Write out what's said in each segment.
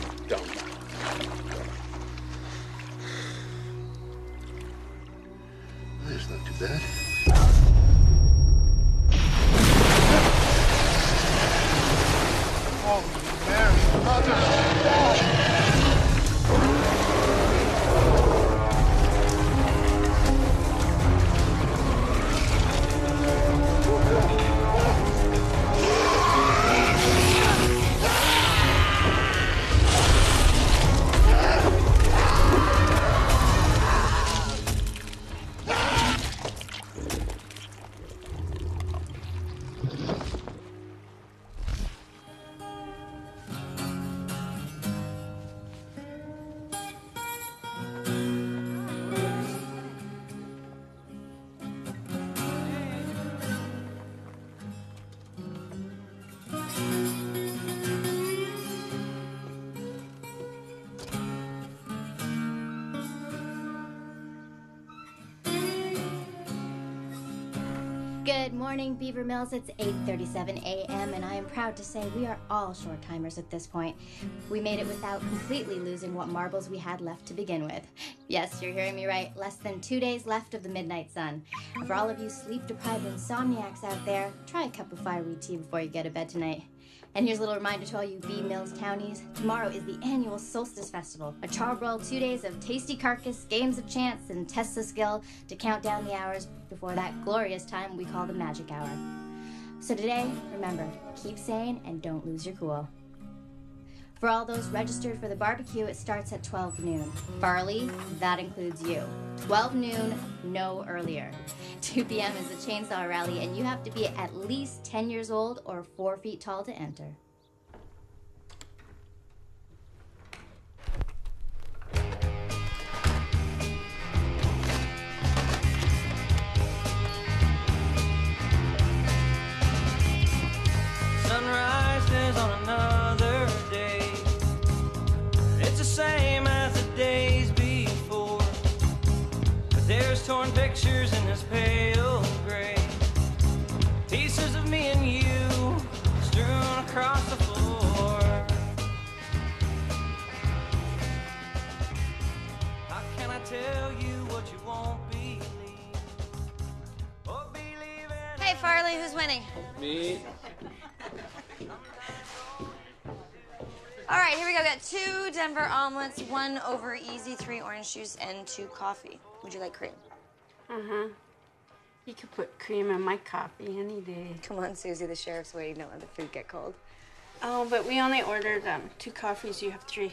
ding dong. That's not too bad. Oh, Mary, mother of God! Good morning, Beaver Mills. It's 8:37 a.m. and I am proud to say we are all short-timers at this point. We made it without completely losing what marbles we had left to begin with. Yes, you're hearing me right. Less than 2 days left of the midnight sun. For all of you sleep-deprived insomniacs out there, try a cup of fiery tea before you go to bed tonight. And here's a little reminder to all you Bee Mills townies. Tomorrow is the annual Solstice Festival, a charbroiled 2 days of tasty carcass, games of chance, and tests of skill to count down the hours before that glorious time we call the magic hour. So today, remember, keep sane and don't lose your cool. For all those registered for the barbecue, it starts at 12 noon. Farley, that includes you. 12 noon, no earlier. 2 p.m. is a chainsaw rally, and you have to be at least 10 years old or 4 feet tall to enter. Sunrise is on another day. It's the same as the days before, but there's torn pictures in this pale gray, pieces of me and you strewn across the floor. How can I tell you what you won't believe? Or believe in. Hey, Farley, who's winning? Me? All right, here we go. Got 2 Denver omelets, 1 over easy, 3 orange juice, and 2 coffee. Would you like cream? Uh-huh. You could put cream in my coffee any day. Come on, Susie, the sheriff's waiting. Don't let the food get cold. Oh, but we only ordered 2 coffees. You have 3.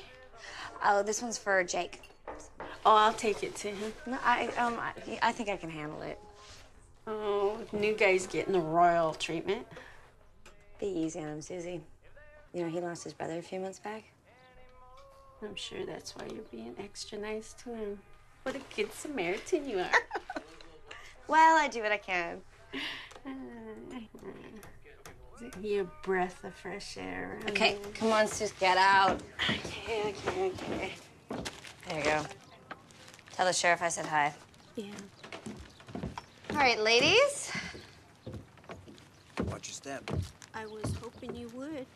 Oh, this one's for Jake. Oh, I'll take it to him. No, I think I can handle it. Oh, new guy's getting the royal treatment. Be easy on him, Susie. You know, he lost his brother a few months back. I'm sure that's why you're being extra nice to him. What a good Samaritan you are. Well, I do what I can. Isn't he a breath of fresh air? Okay, come on, Susie, get out. Okay. There you go. Tell the sheriff I said hi. Yeah. All right, ladies. Watch your step. I was hoping you would.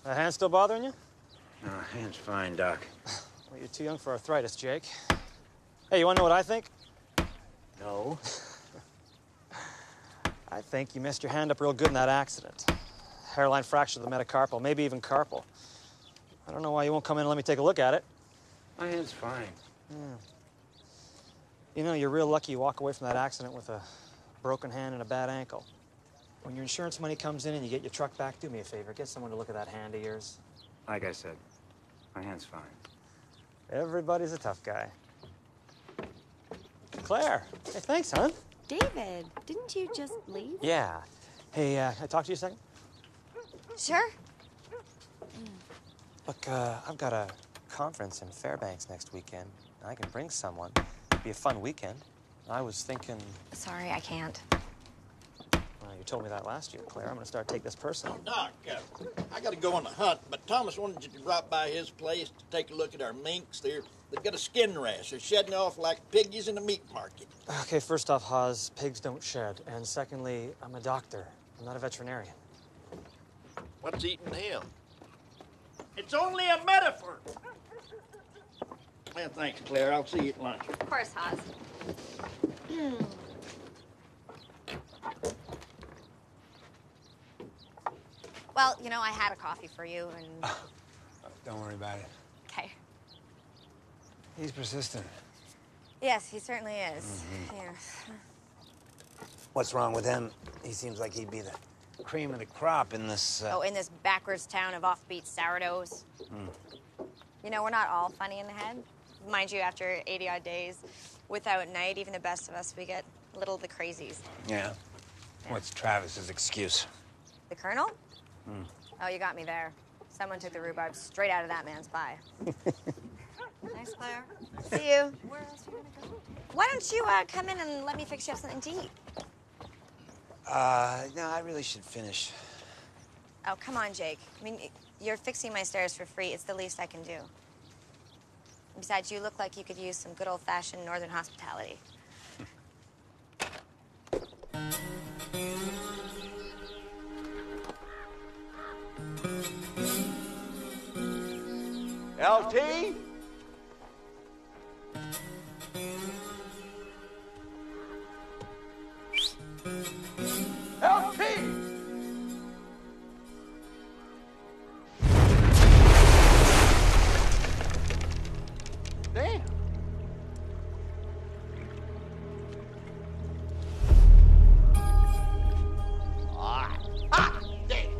That hand still bothering you? No, hand's fine, Doc. Well, you're too young for arthritis, Jake. Hey, you want to know what I think? No. I think you messed your hand up real good in that accident. Hairline fracture of the metacarpal, maybe even carpal. I don't know why you won't come in and let me take a look at it. My hand's fine. Yeah. You know, you're real lucky you walk away from that accident with a broken hand and a bad ankle. When your insurance money comes in and you get your truck back, do me a favor. Get someone to look at that hand of yours. Like I said, my hand's fine. Everybody's a tough guy. Claire. Hey, thanks, hon. David, didn't you just leave? Yeah. Hey, can I talk to you a second? Sure. Look, I've got a conference in Fairbanks next weekend. I can bring someone. It'd be a fun weekend. I was thinking... Sorry, I can't. Well, You told me that last year, Claire. I'm going to start taking this personal. Doc, I got to go on a hunt, but Thomas wanted you to drop by his place to take a look at our minks. They've got a skin rash. They're shedding off like piggies in a meat market. Okay, first off, Haas, pigs don't shed. And secondly, I'm a doctor. I'm not a veterinarian. What's eating him? It's only a metaphor. Well, thanks, Claire. I'll see you at lunch. Of course, Haas. Well, you know, I had a coffee for you, and... Don't worry about it. Okay. He's persistent. Yes, he certainly is. Yeah. What's wrong with him? He seems like he'd be the cream of the crop in this, Oh, in this backwards town of offbeat sourdoughs. You know, we're not all funny in the head. Mind you, after 80-odd days without night, even the best of us, we get a little of the crazies. Yeah. What's Travis's excuse? The Colonel? Oh, you got me there. Someone took the rhubarb straight out of that man's pie. Nice, Claire. See you. Where else are you gonna go? Why don't you come in and let me fix you up something to eat? No, I really should finish. Oh, come on, Jake. I mean, you're fixing my stairs for free. It's the least I can do. Besides, you look like you could use some good old-fashioned northern hospitality. LT? LT! Damn. Damn.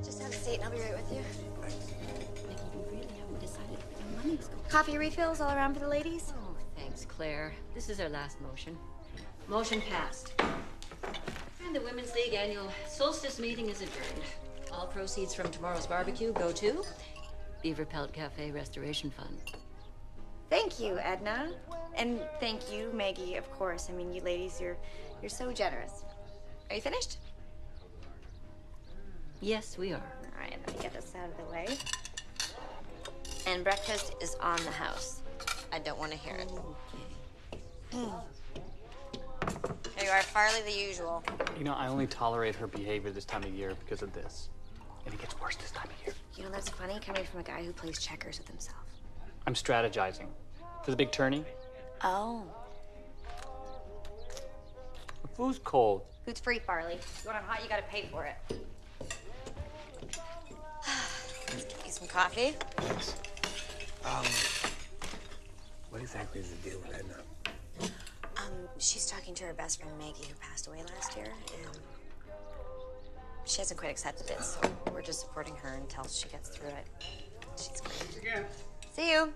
Just have a seat and I'll be right with you. Nikki, we really haven't decided where the money's going. Coffee refills all around for the ladies? Oh, thanks, Claire. This is our last motion. Motion passed. And the Women's League annual solstice meeting is adjourned. All proceeds from tomorrow's barbecue go to Beaver Pelt Cafe Restoration Fund. Thank you, Edna. And thank you, Maggie, of course. I mean, you ladies, you're so generous. Are you finished? Yes, we are. All right, let me get this out of the way. And breakfast is on the house. I don't want to hear it. Here you are, Farley, the usual. You know, I only tolerate her behavior this time of year because of this. And it gets worse this time of year. You know, that's funny coming from a guy who plays checkers with himself. I'm strategizing. For the big tourney, Oh. the food's cold. Food's free, Farley. If you want it hot, you gotta pay for it. Let's get you some coffee. Thanks. What exactly is the deal with Edna? She's talking to her best friend Maggie, who passed away last year, and she hasn't quite accepted it, so we're just supporting her until she gets through it. She's great. Again. See you.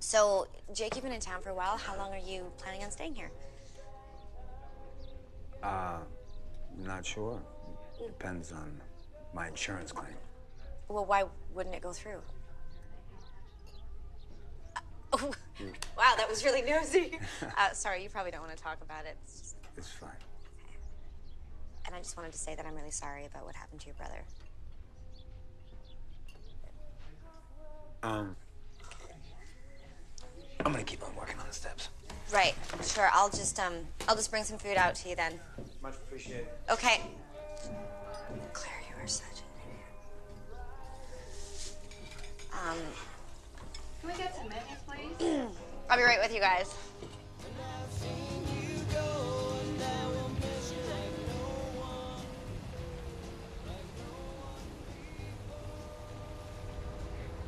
So, Jake, you've been in town for a while. How long are you planning on staying here? Not sure. Depends on my insurance claim. Well, why wouldn't it go through? Oh, wow, that was really nosy. Sorry, you probably don't want to talk about it. It's just... It's fine. And I just wanted to say that I'm really sorry about what happened to your brother. I'm gonna keep on working on the steps. Right, sure. I'll just bring some food out to you then. Much appreciated. Okay. Claire, you are such an idiot. Can we get some minutes, please? I'll be right with you guys.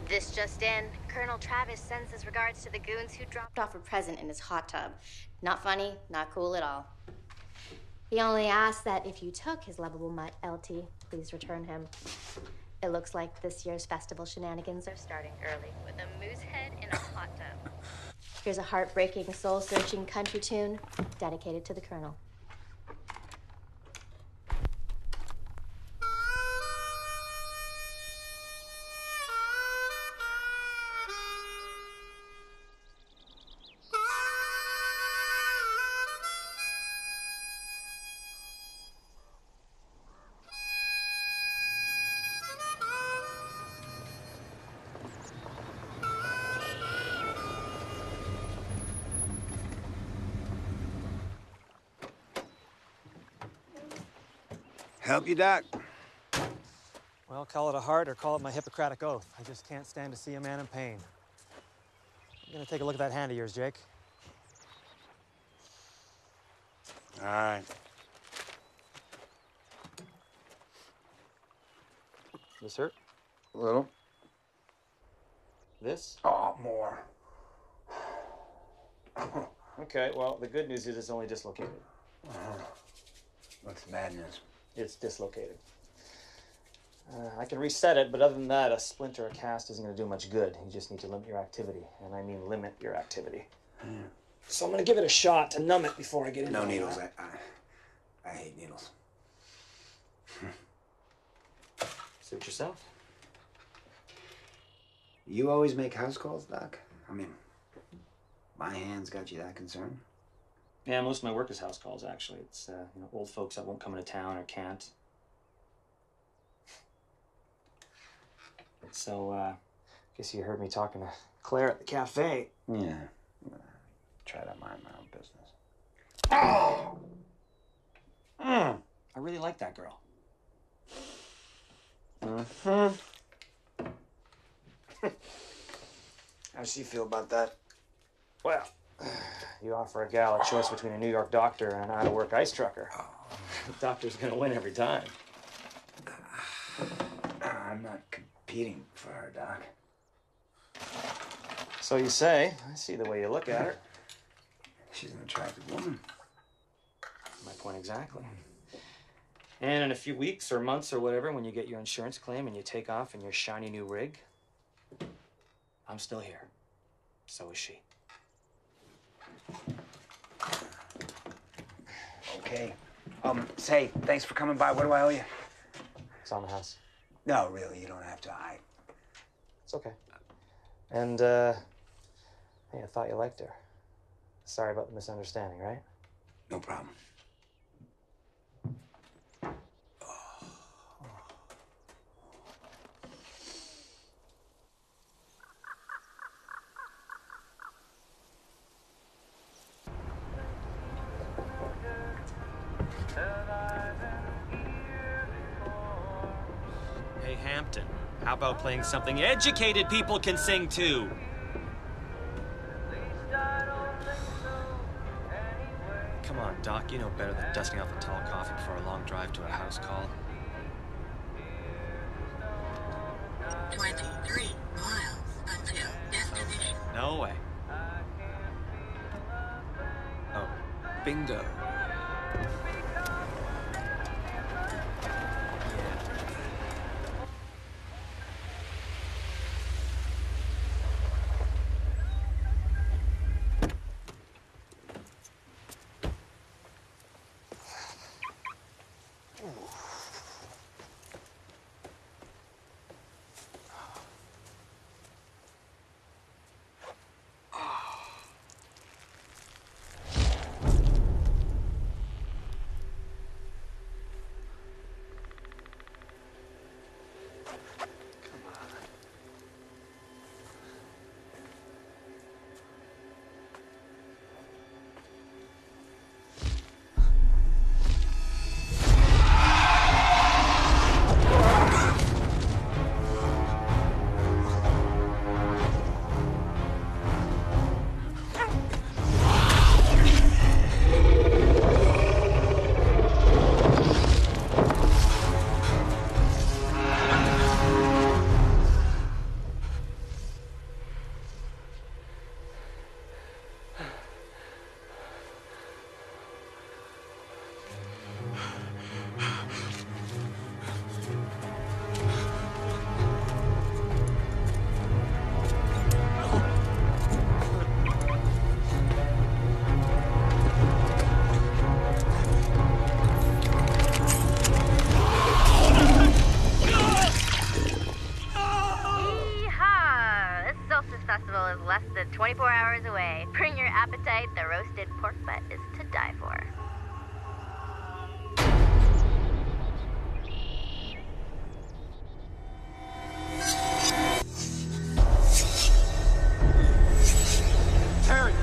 This just in. Colonel Travis sends his regards to the goons who dropped Off a present in his hot tub. Not funny, not cool at all. He only asked that if you took his lovable mutt, LT, please return him. It looks like this year's festival shenanigans are starting early with a moose head in a hot tub. Here's a heartbreaking, soul-searching country tune dedicated to the Colonel. Help you, Doc? Well, call it a heart or call it my Hippocratic oath. I just can't stand to see a man in pain. I'm gonna take a look at that hand of yours, Jake. All right. This hurt? A little. This? Oh, more. Okay, well, the good news is it's only dislocated. What's the bad news? It's dislocated. I can reset it, but other than that, a splint or a cast isn't going to do much good. You just need to limit your activity, and I mean limit your activity. So I'm going to give it a shot to numb it before I get into No it. needles. I hate needles. Suit yourself. You always make house calls, Doc? I mean, my hands got you that concerned? Yeah, most of my work is house calls, actually. It's old folks that won't come into town or can't. So, guess you heard me talking to Claire at the cafe. Yeah. Try to mind my own business. Oh! I really like that girl. How's she feel about that? Well, you offer a gal a choice between a New York doctor and an out-of-work ice trucker. The doctor's gonna win every time. I'm not competing for her, Doc. So you say. I see the way you look at her. She's an attractive woman. My point exactly. And in a few weeks or months or whatever, when you get your insurance claim and you take off in your shiny new rig, I'm still here. So is she. Okay. Say, thanks for coming by. What do I owe you? It's on the house. No, really, you don't have to. It's okay. And, hey, I thought you liked her. Sorry about the misunderstanding, right? No problem. Hey, Hampton, how about playing something educated people can sing to? Come on, Doc, you know better than dusting off a tall coffee before a long drive to a house call. 23 miles until destination. No way. Oh, bingo. hours away. Bring your appetite. The roasted pork butt is to die for. Erin!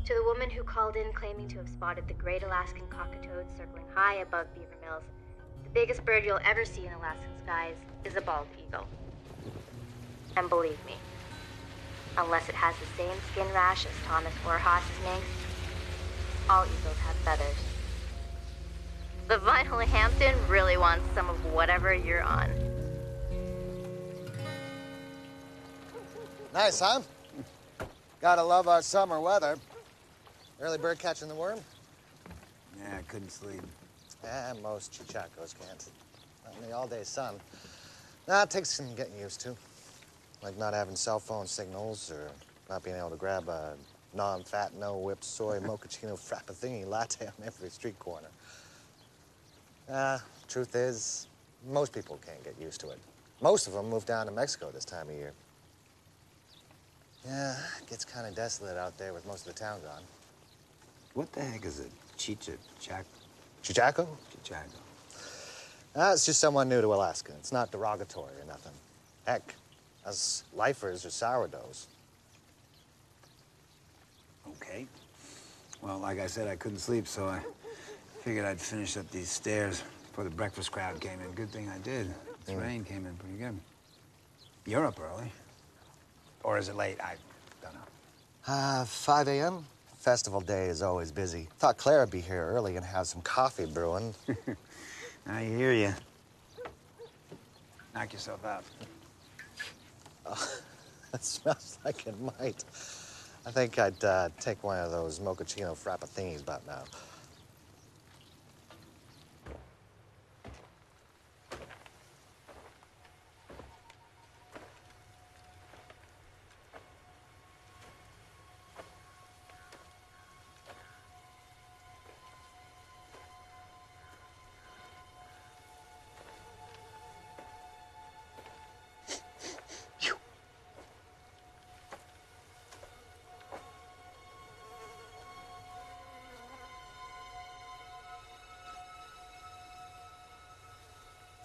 To the woman who called in claiming to have spotted the great Alaskan cockatoad circling high above Beaver Mills, the biggest bird you'll ever see in Alaskan skies is a bald eagle. And believe me, unless it has the same skin rash as Thomas Warhorse's minks, all eagles have feathers. The Vinyl Hampton really wants some of whatever you're on. Nice, huh? Gotta love our summer weather. Early bird catching the worm? Yeah, I couldn't sleep. Most chichacos can't. Not in the all-day sun. Nah, it takes some getting used to. Like not having cell phone signals or not being able to grab a non-fat, no-whipped soy mochaccino frappuccino latte on every street corner. Truth is, most people can't get used to it. Most of them move down to Mexico this time of year. Yeah, it gets kind of desolate out there with most of the town gone. What the heck is a chichaco? Chichaco? Chichaco. It's just someone new to Alaska. It's not derogatory or nothing. Heck, us lifers are sourdoughs. Okay. Well, like I said, I couldn't sleep, so I figured I'd finish up these stairs before the breakfast crowd came in. Good thing I did. This rain came in pretty good. You're up early. Or is it late? I don't know. 5 a.m.? Festival day is always busy. Thought Claire'd be here early and have some coffee brewing. I hear you. Knock yourself out. Oh, that smells like it might. I think I'd take one of those mochaccino frappuccinos about now.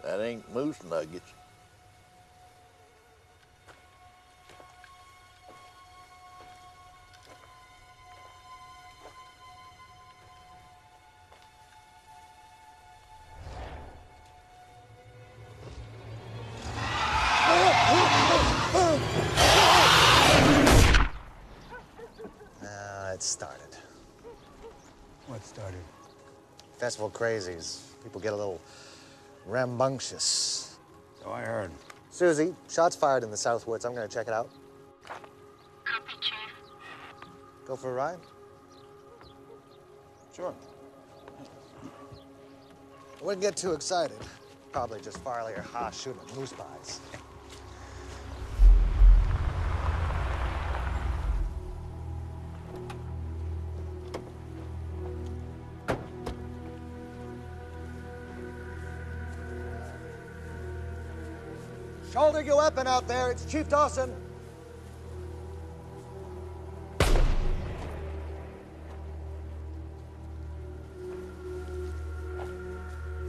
That ain't moose nuggets. It started. What started? Festival crazies. People get a little rambunctious. So I heard. Susie, shots fired in the South Woods. I'm gonna check it out. Copy, Chief. Go for a ride? Sure. I wouldn't get too excited. Probably just Farley or Haas shooting at moose pies. Shoulder your weapon out there. It's Chief Dawson.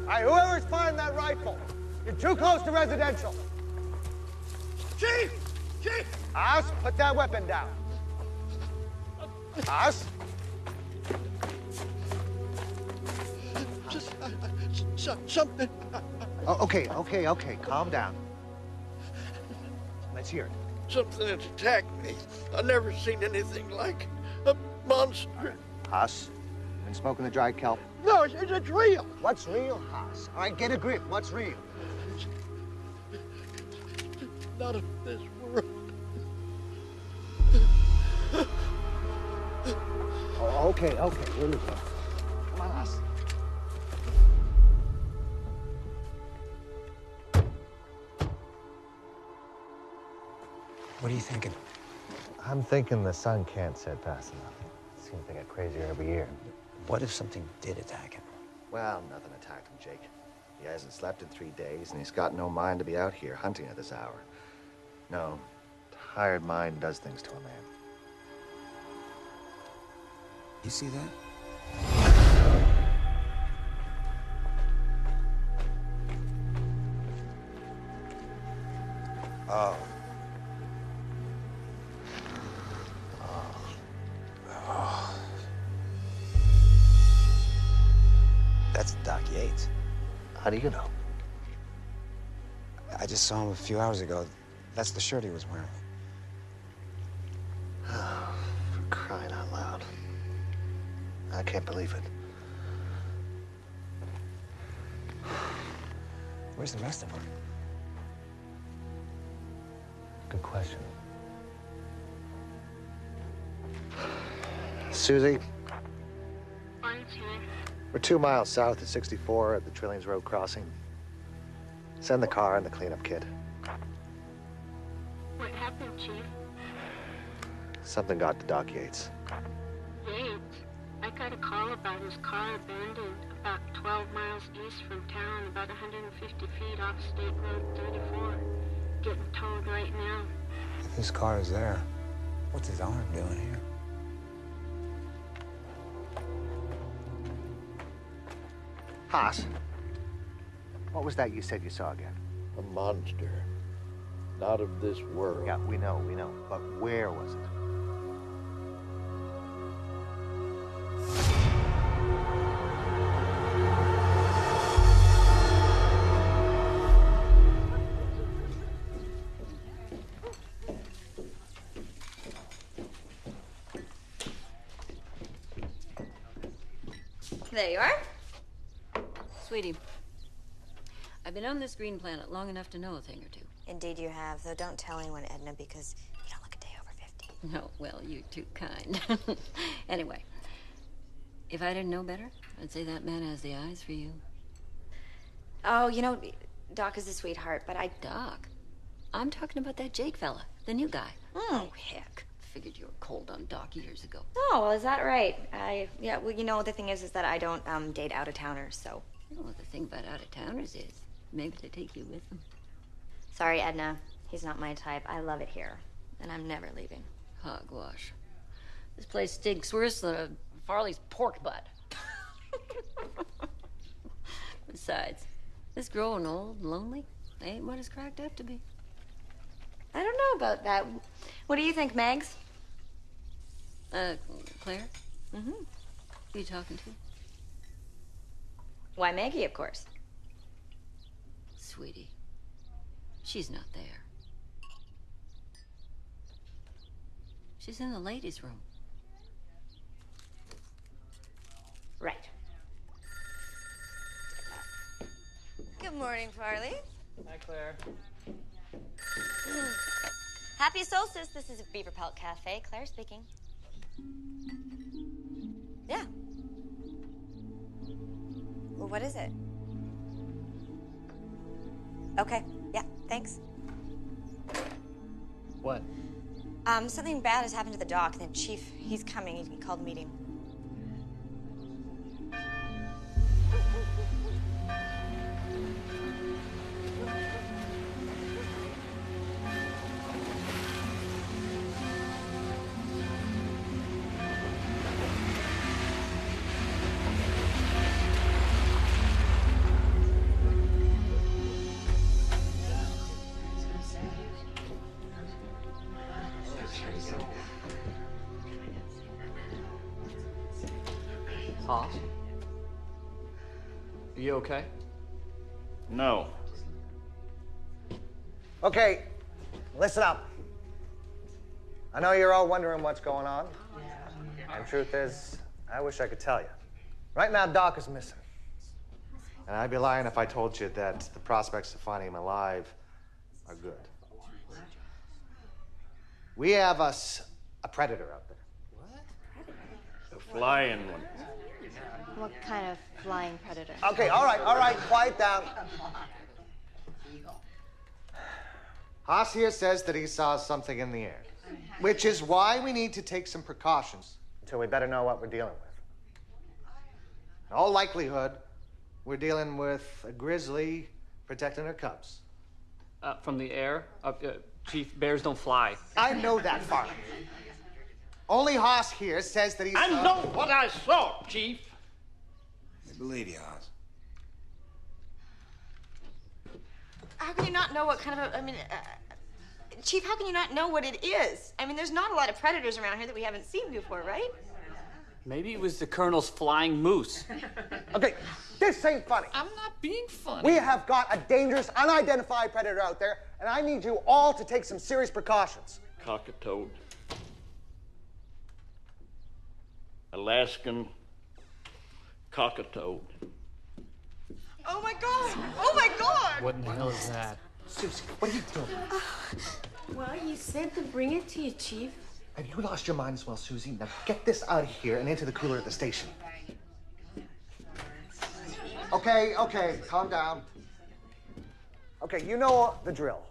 All right, whoever's firing that rifle, you're too close to residential. Chief! Chief! Haas, put that weapon down. Haas? Something. Oh, okay. Calm down. Let's hear it. Something that's attacked me. I've never seen anything like a monster. Haas, been smoking the dry kelp? No, it's real. What's real, Haas? All right, get a grip. What's real? Not of this world. Okay, here we go. Come on, us. What are you thinking? I'm thinking the sun can't set fast enough. Seems to get crazier every year. What if something did attack him? Well, nothing attacked him, Jake. He hasn't slept in 3 days, and he's got no mind to be out here hunting at this hour. No, tired mind does things to a man. You see that? Oh. Oh. That's Doc Yates. How do you know? I just saw him a few hours ago. That's the shirt he was wearing. Oh, for crying out loud. I can't believe it. Where's the rest of them? Good question. Susie, we're 2 miles south of 64 at the Trillings Road crossing. Send the car and the cleanup kit. What happened, Chief? Something got to Doc Yates. Yates? I got a call about his car abandoned about 12 miles east from town, about 150 feet off State Road 34. Getting towed right now. If his car is there, what's his arm doing here? Haas, what was that you said you saw again? A monster. Not of this world. Yeah, we know. But where was it? There you are. Sweetie, I've been on this green planet long enough to know a thing or two. Indeed you have, though don't tell anyone, Edna, because you don't look a day over 50. No, well, you're too kind. Anyway, if I didn't know better, I'd say that man has the eyes for you. Oh, you know, Doc is a sweetheart, but Doc? I'm talking about that Jake fella, the new guy. Oh, heck. Figured you were cold on Doc years ago. Oh, well, is that right? Yeah, well, you know, the thing is that I don't date out-of-towners, so. Well, the thing about out-of-towners is maybe they take you with them. Sorry, Edna. He's not my type. I love it here, and I'm never leaving. Hogwash. This place stinks worse than a Farley's pork butt. Besides, this growing old and lonely ain't what it's cracked up to be. I don't know about that. What do you think, Megs? Claire? Mm-hmm. Who you talking to? Why, Maggie, of course. Sweetie, she's not there. She's in the ladies' room. Right. Good morning, Farley. Hi, Claire. Happy solstice. This is Beaver Pelt Cafe. Claire speaking. Yeah. Well, what is it? Okay. Yeah, thanks. What? Something bad has happened to the doc. The chief, he's coming. He called a meeting. Hoss? Are you okay? No. Okay, listen up. I know you're all wondering what's going on. And truth is, I wish I could tell you. Right now, Doc is missing. And I'd be lying if I told you that the prospects of finding him alive are good. We have us a predator out there. What? A Flying one. What kind of flying predator? Okay, all right, quiet down. Haas here says that he saw something in the air, which is why we need to take some precautions until we better know what we're dealing with. In all likelihood, we're dealing with a grizzly protecting her cubs. From the air? Chief, bears don't fly. I know that far. Only Haas here says that he I saw... know what I saw, Chief. I believe you, Haas. How can you not know what kind of Chief, how can you not know what it is? I mean, there's not a lot of predators around here that we haven't seen before, right? Maybe it was the Colonel's flying moose. Okay, this ain't funny. I'm not being funny. We have got a dangerous, unidentified predator out there, and I need you all to take some serious precautions. Cockatoad. Alaskan cockatoad. Oh my God! Oh my God! What in the hell is that? Susie, what are you doing? Well, you said to bring it to you, Chief. Have you lost your mind as well, Susie? Now get this out of here and into the cooler at the station. Okay, calm down. Okay, you know the drill.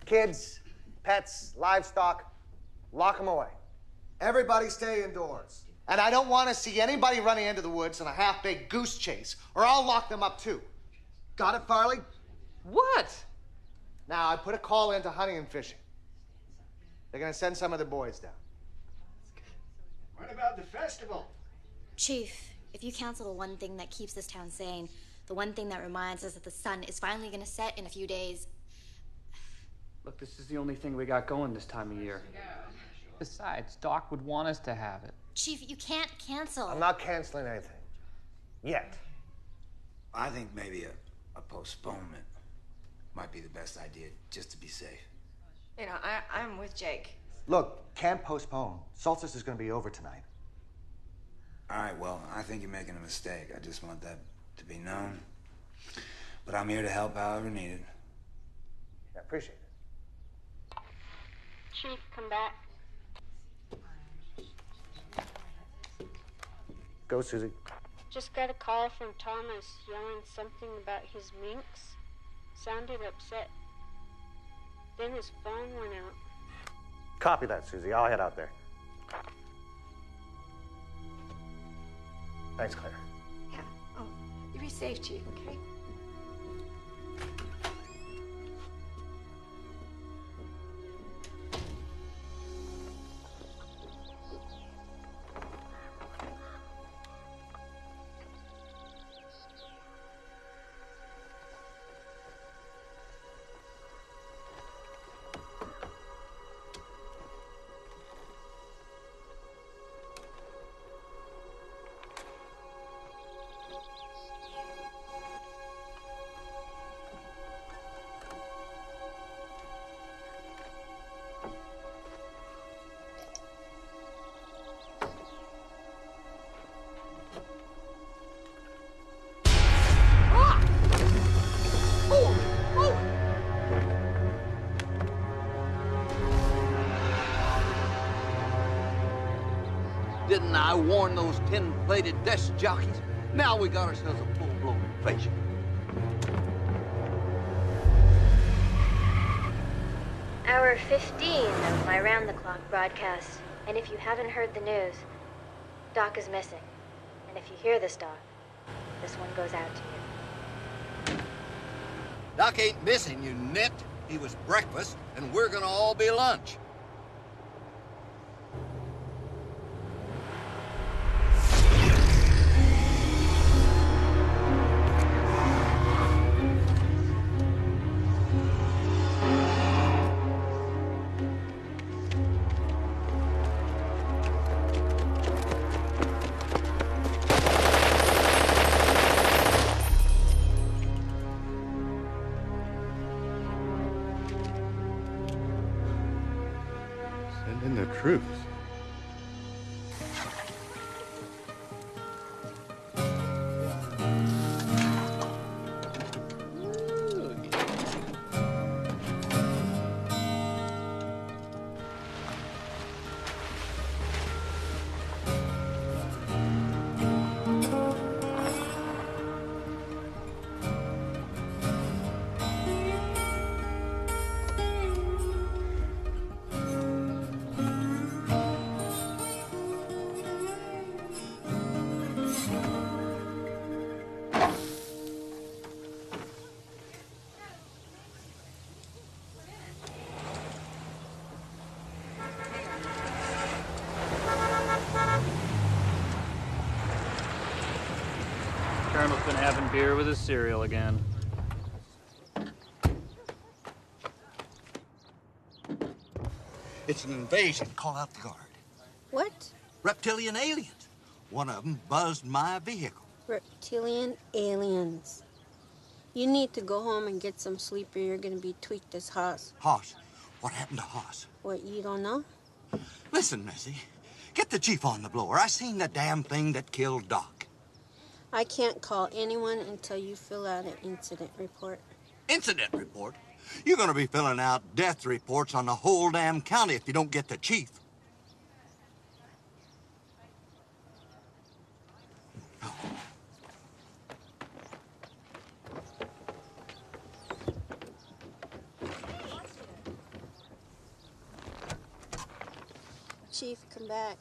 Kids, pets, livestock, lock them away. Everybody stay indoors. And I don't want to see anybody running into the woods on a half-baked goose chase, or I'll lock them up too. Got it, Farley? What? Now, I put a call into hunting and fishing. They're gonna send some of the boys down. What about the festival? Chief, if you cancel the one thing that keeps this town sane, the one thing that reminds us that the sun is finally gonna set in a few days. Look, this is the only thing we got going this time of year. Besides, Doc would want us to have it. Chief, you can't cancel. I'm not canceling anything. Yet. I think maybe a postponement might be the best idea, just to be safe. You know, I'm with Jake. Look, can't postpone. Solstice is gonna be over tonight. All right, well, I think you're making a mistake. I just want that to be known. But I'm here to help however needed. I appreciate it. Chief, come back. Go, Susie. Just got a call from Thomas yelling something about his minks. Sounded upset. Then his phone went out. Copy that, Susie. I'll head out there. Thanks, Claire. Yeah. Oh, you be safe, Chief, okay? Didn't I warn those tin-plated desk jockeys? Now we got ourselves a full-blown invasion. Hour 15 of my round-the-clock broadcast. And if you haven't heard the news, Doc is missing. And if you hear this, Doc, this one goes out to you. Doc ain't missing, you nit. He was breakfast, and we're gonna all be lunch. Send in the troops. Colonel's been having beer with his cereal again. It's an invasion. Call out the guard. What? Reptilian aliens. One of them buzzed my vehicle. Reptilian aliens. You need to go home and get some sleep or you're gonna be tweaked as Haas. Haas? What happened to Haas? What, you don't know? Listen, Missy. Get the chief on the blower. I seen the damn thing that killed Doc. I can't call anyone until you fill out an incident report. Incident report? You're gonna be filling out death reports on the whole damn county if you don't get the chief. Chief, come back.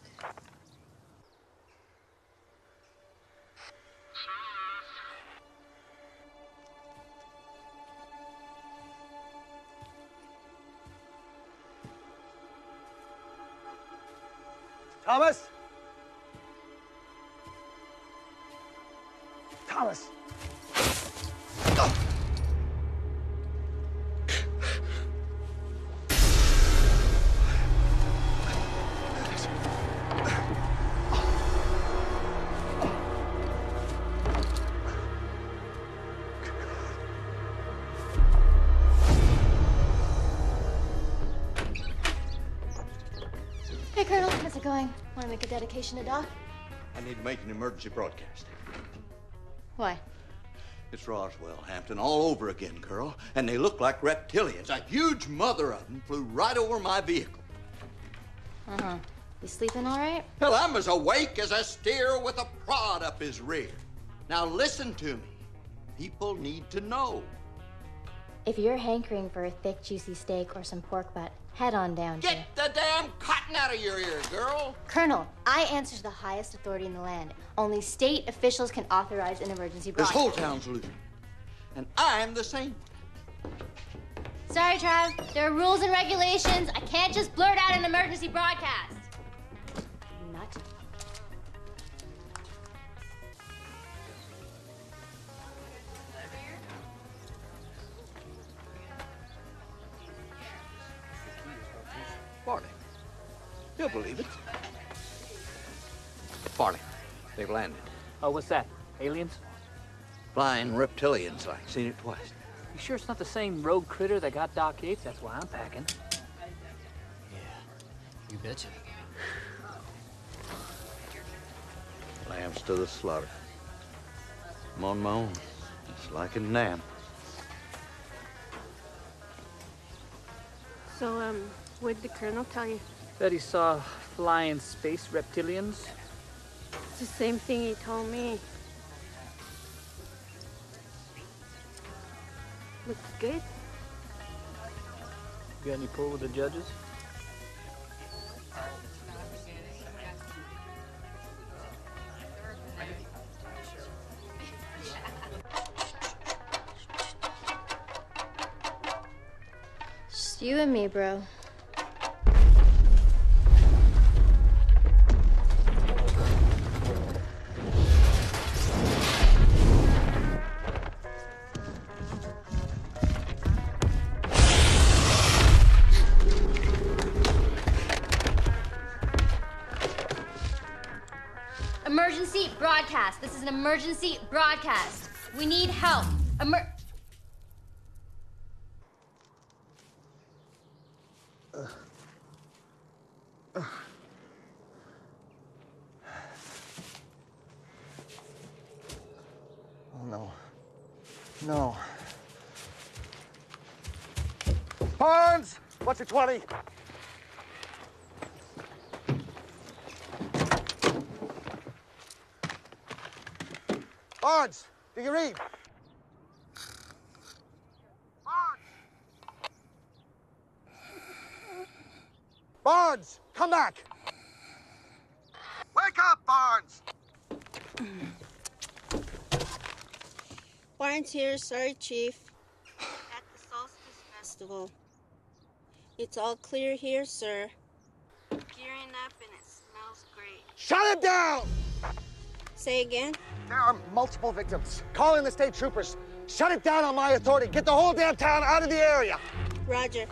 Thomas? Thomas! Hey, Colonel, how's it going? Want to make a dedication to Doc? I need to make an emergency broadcast. Why? It's Roswell, Hampton, all over again, girl. And they look like reptilians. A huge mother of them flew right over my vehicle. Uh-huh. You sleeping all right? Hell, I'm as awake as a steer with a prod up his rear. Now listen to me. People need to know. If you're hankering for a thick, juicy steak or some pork butt, head on down to... Get the damn cotton out of your ear, girl. Colonel, I answer to the highest authority in the land. Only state officials can authorize an emergency This broadcast. whole town's losing. And I'm the same. Sorry, Trav. There are rules and regulations. I can't just blurt out an emergency broadcast. Nut. Barney, you'll believe it. Barney, they've landed. Oh, what's that? Aliens? Flying reptilians, like. Seen it twice. You sure it's not the same rogue critter that got Doc Yates? That's why I'm packing. You betcha. Lambs to the slaughter. I'm on my own. It's like a lamb. So, what'd the Colonel tell you? Bet he saw flying space reptilians. It's the same thing he told me. Looks good. Got any pull with the judges? Just you and me, bro. Emergency broadcast. This is an emergency broadcast. We need help. Oh, no. No. Barnes! What's your 20? Barnes, do you read? Barnes, come back! Wake up, Barnes! Barnes here. Sorry, Chief. At the Solstice Festival. It's all clear here, sir. Gearing up and it smells great. Shut it down! Say again? There are multiple victims. Call in the state troopers. Shut it down on my authority. Get the whole damn town out of the area. Roger.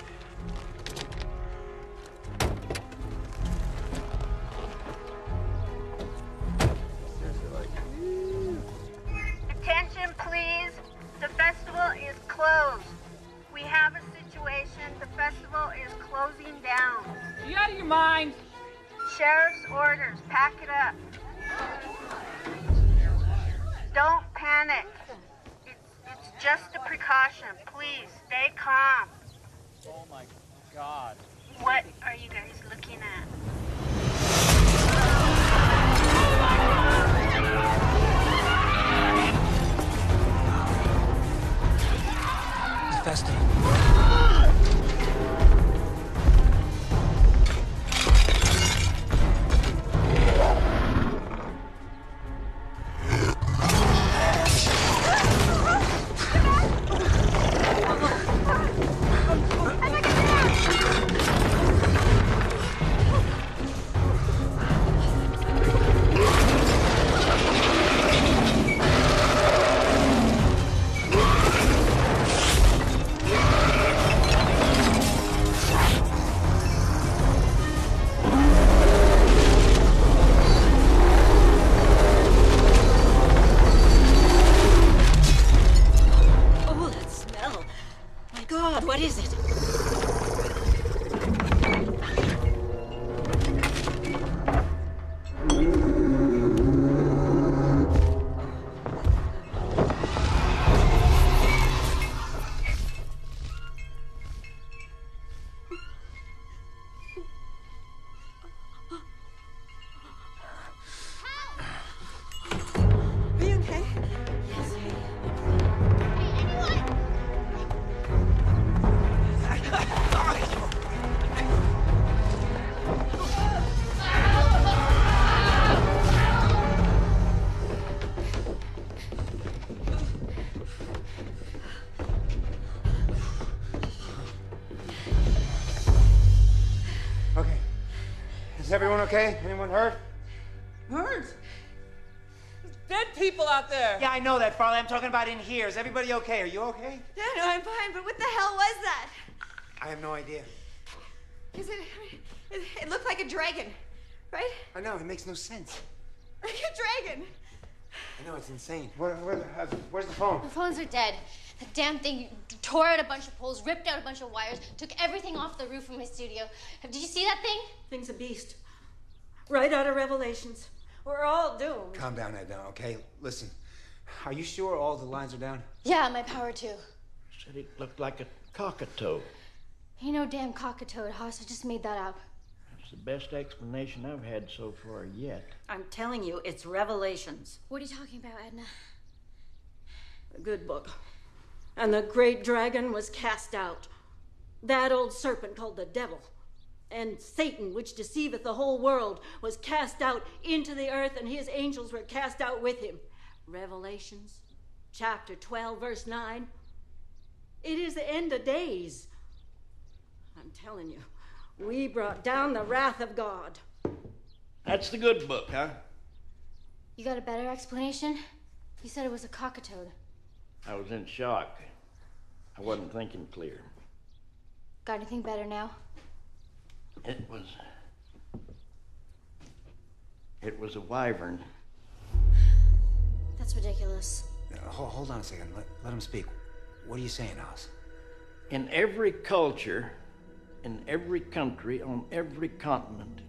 Attention, please. The festival is closed. We have a situation. The festival is closing down. Are you out of your mind? Sheriff's orders. Pack it up. Don't panic. It's just a precaution. Please, stay calm. Oh my God. What are you guys looking at? The festival. What is it? Is everyone okay? Anyone hurt? Hurt? There's dead people out there. Yeah, I know that, Farley. I'm talking about in here. Is everybody okay? Are you okay? Yeah, no, I'm fine, but what the hell was that? I have no idea. It looked like a dragon, right? I know, it makes no sense. Like a dragon. I know, it's insane. Where's the phone? The phones are dead. The damn thing tore out a bunch of poles, ripped out a bunch of wires, took everything off the roof of my studio. Did you see that thing? Thing's a beast. Right out of Revelations. We're all doomed. Calm down, Edna, okay? Listen, are you sure all the lines are down? Yeah, my power too. Said it looked like a cockatoad. Ain't no damn cockatoad, Hoss. I just made that up. That's the best explanation I've had so far yet. I'm telling you, it's Revelations. What are you talking about, Edna? A good book. And the great dragon was cast out. That old serpent called the devil. And Satan, which deceiveth the whole world, was cast out into the earth, and his angels were cast out with him. Revelations, chapter 12, verse 9. It is the end of days. I'm telling you, we brought down the wrath of God. That's the good book, huh? You got a better explanation? You said it was a cockatoad. I was in shock. I wasn't thinking clear. Got anything better now? It was a wyvern. That's ridiculous. Hold on a second. Let him speak. What are you saying, Oz? In every culture, in every country, on every continent,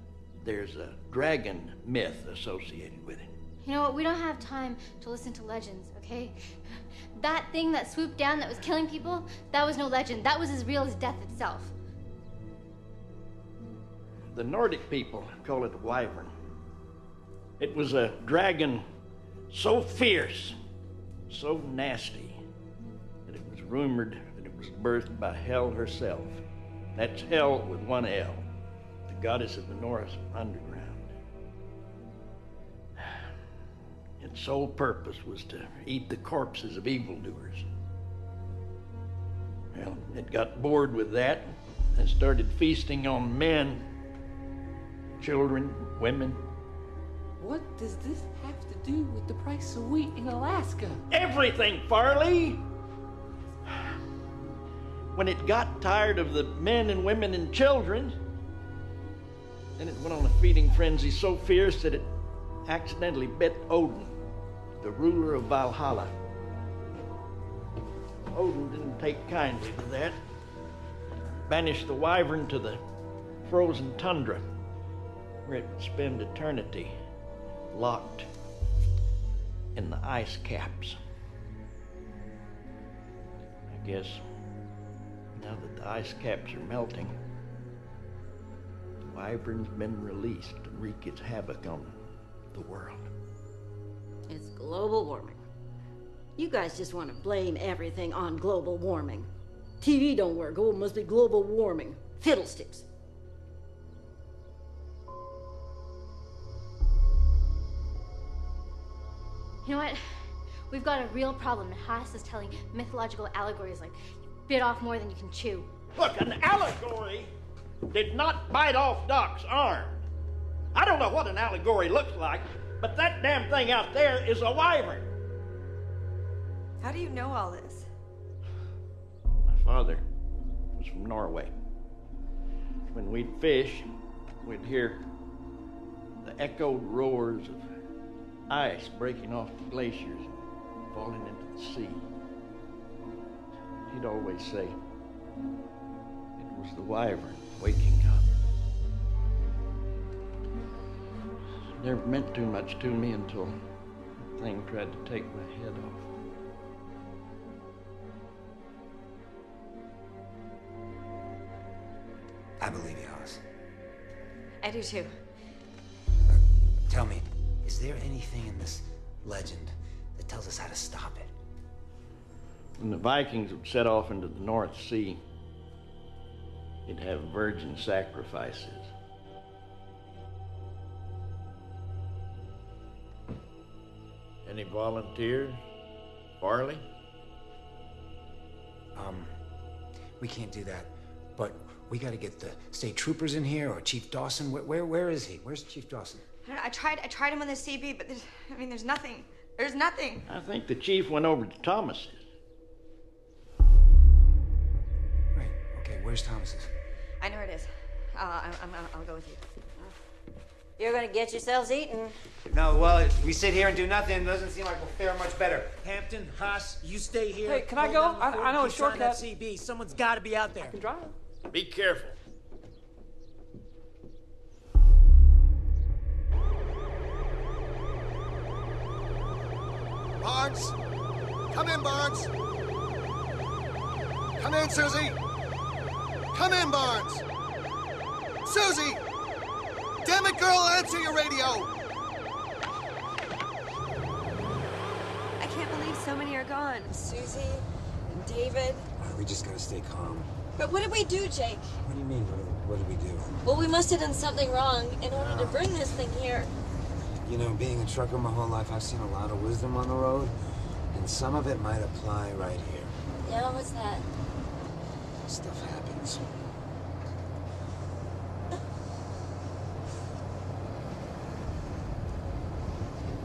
there's a dragon myth associated with it. You know what? We don't have time to listen to legends, okay? That thing that swooped down that was killing people, that was no legend. That was as real as death itself. The Nordic people call it a wyvern. It was a dragon so fierce, so nasty, that it was rumored that it was birthed by Hel herself. That's Hel with one L, the goddess of the Norse underground. Its sole purpose was to eat the corpses of evildoers. Well, it got bored with that and started feasting on men, children, women, What does this have to do with the price of wheat in Alaska? Everything, Farley! When it got tired of the men and women and children, then it went on a feeding frenzy so fierce that it accidentally bit Odin, the ruler of Valhalla. Odin didn't take kindly to that. Banished the wyvern to the frozen tundra, where it would spend eternity locked in the ice caps. I guess now that the ice caps are melting, the wyvern's been released to wreak its havoc on the world. It's global warming. You guys just want to blame everything on global warming. TV don't work. Oh, it must be global warming. Fiddlesticks. You know what? We've got a real problem. Haas is telling mythological allegories like you bit off more than you can chew. Look, an allegory did not bite off Doc's arm. I don't know what an allegory looks like, but that damn thing out there is a wyvern. How do you know all this? My father was from Norway. When we'd fish, we'd hear the echoed roars of ice breaking off the glaciers and falling into the sea. He'd always say it was the wyvern waking up. It never meant too much to me until the thing tried to take my head off. I believe you, Alice. I do too. Tell me, is there anything in this legend that tells us how to stop it? When the Vikings would set off into the North Sea, they'd have virgin sacrifices. Any volunteers? Farley? We can't do that, but we gotta get the state troopers in here, or Chief Dawson. Where is he? Where's Chief Dawson? I don't know, I tried him on the CB, but there's nothing. There's nothing. I think the chief went over to Thomas's. Right, okay, where's Thomas's? I know where it is. I'll go with you. You're gonna get yourselves eaten. No, well, if we sit here and do nothing, it doesn't seem like we'll fare much better. Hampton, Haas, you stay here. Hey, can I go? I know a shortcut. That CB. Someone's got to be out there. I can drive. Be careful. Barnes! Come in, Barnes! Come in, Susie! Come in, Barnes! Susie! Damn it, girl, answer your radio! I can't believe so many are gone. Susie and David. We just gotta stay calm. But what did we do, Jake? What do you mean, what did we do? Well, we must have done something wrong in order to bring this thing here. You know, being a trucker my whole life, I've seen a lot of wisdom on the road, and some of it might apply right here. Yeah, what's that? Stuff happens.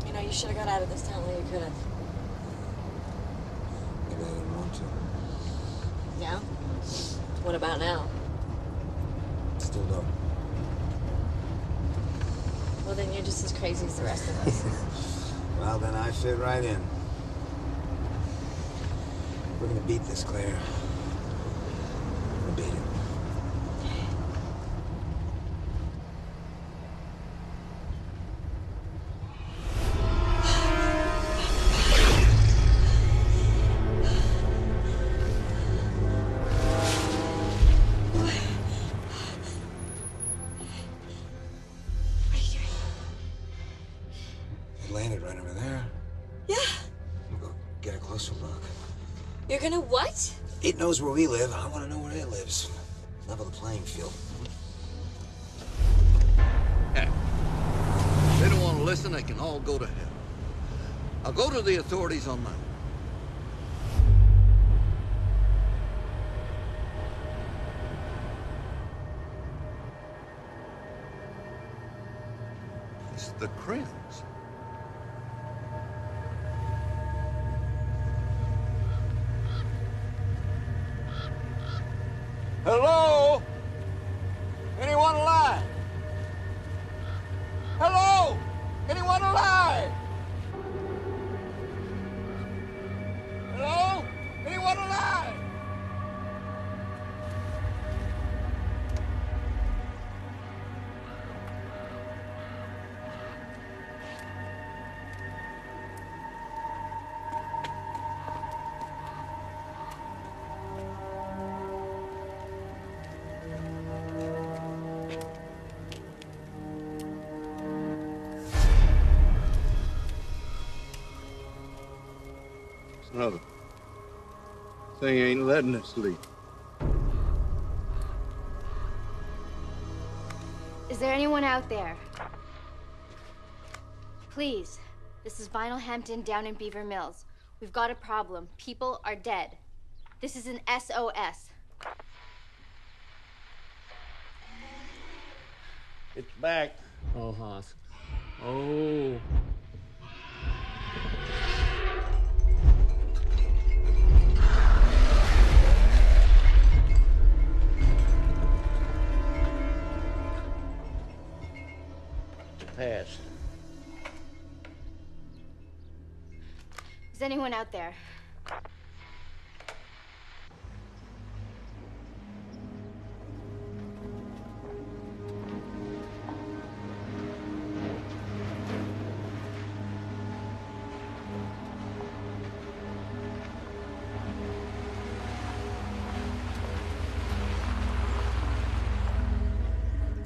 You know, you should have got out of this town while you could have. Maybe I didn't want to. Yeah? What about now? Still don't. Well, then you're just as crazy as the rest of us. Well, then I fit right in. We're gonna beat this, Claire. We're gonna beat it. Landed right over there. Yeah. We'll go get a closer look. You're gonna what? It knows where we live. I want to know where it lives. Level the playing field. Heck, if they don't want to listen, they can all go to hell. I'll go to the authorities on my own. It's the Crims. Hello? Anyone alive? Hello? Anyone alive? Hello? Anyone alive? Another thing ain't letting us sleep. Is there anyone out there? Please, this is Vinyl Hampton down in Beaver Mills. We've got a problem. People are dead. This is an SOS. It's back. Oh, Hoss. Oh. Pass. Is anyone out there?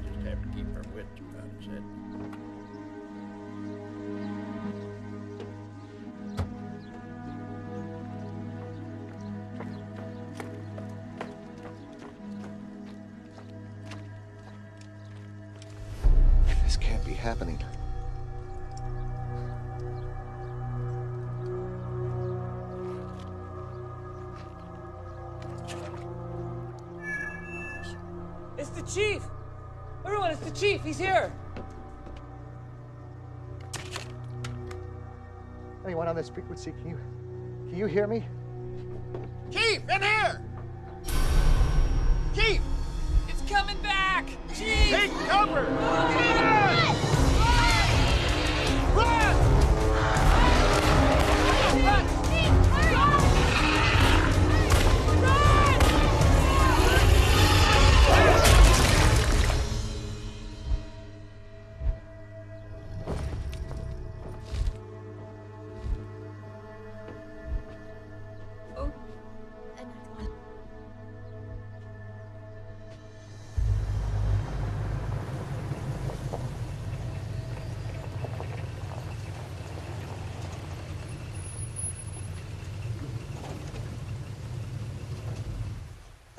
Just have to keep our wits about his head. This can't be happening. It's the chief! Everyone, it's the chief! He's here! Anyone on this frequency, can you hear me? Chief, in here! Chief! It's coming back! Chief! Take cover! Run! Run!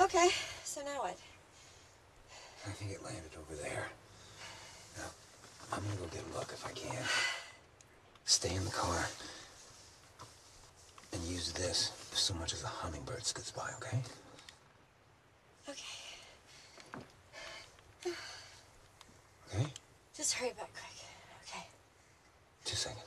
Okay, so now what? I think it landed over there. Now, I'm gonna go get a look if I can. Stay in the car. And use this if so much as a hummingbird skids by, okay? Okay. Okay? Just hurry back quick. Okay. 2 seconds.